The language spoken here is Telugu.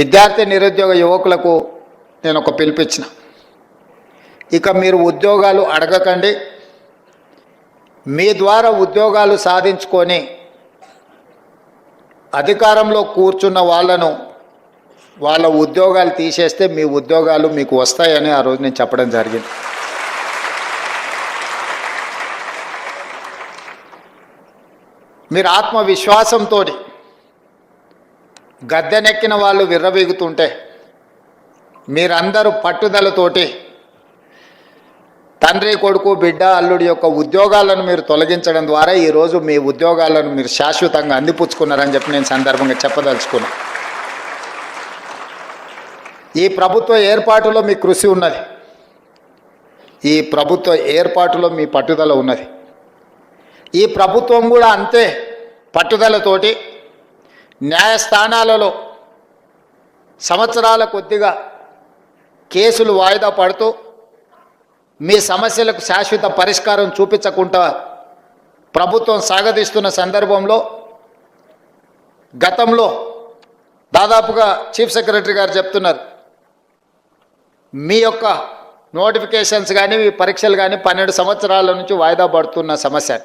విద్యార్థి నిరుద్యోగ యువకులకు నేను ఒక పిలుపిచ్చిన, ఇక మీరు ఉద్యోగాలు అడగకండి, మీ ద్వారా ఉద్యోగాలు సాధించుకొని అధికారంలో కూర్చున్న వాళ్ళ ఉద్యోగాలు తీసేస్తే మీ ఉద్యోగాలు మీకు వస్తాయని ఆ రోజు నేను చెప్పడం జరిగింది. మీరు ఆత్మవిశ్వాసంతో గద్దెనెక్కిన వాళ్ళు విర్రవీగుతుంటే మీరందరూ పట్టుదలతోటి తండ్రి కొడుకు బిడ్డ అల్లుడి యొక్క ఉద్యోగాలను మీరు తొలగించడం ద్వారా ఈరోజు మీ ఉద్యోగాలను మీరు శాశ్వతంగా అందిపుచ్చుకున్నారని చెప్పి నేను సందర్భంగా చెప్పదలుచుకున్నా. ఈ ప్రభుత్వ ఏర్పాటులో మీ కృషి ఉన్నది, ఈ ప్రభుత్వ ఏర్పాటులో మీ పట్టుదల ఉన్నది. ఈ ప్రభుత్వం కూడా అంతే పట్టుదలతోటి న్యాయస్థానాలలో సంవత్సరాల కొద్దిగా కేసులు వాయిదా పడుతూ మీ సమస్యలకు శాశ్వత పరిష్కారం చూపించకుండా ప్రభుత్వం సాగదీస్తున్న సందర్భంలో గతంలో దాదాపుగా చీఫ్ సెక్రటరీ గారు చెప్తున్నారు, మీ యొక్క నోటిఫికేషన్స్ కానీ మీ పరీక్షలు కానీ 12 సంవత్సరాల నుంచి వాయిదా పడుతున్న సమస్య.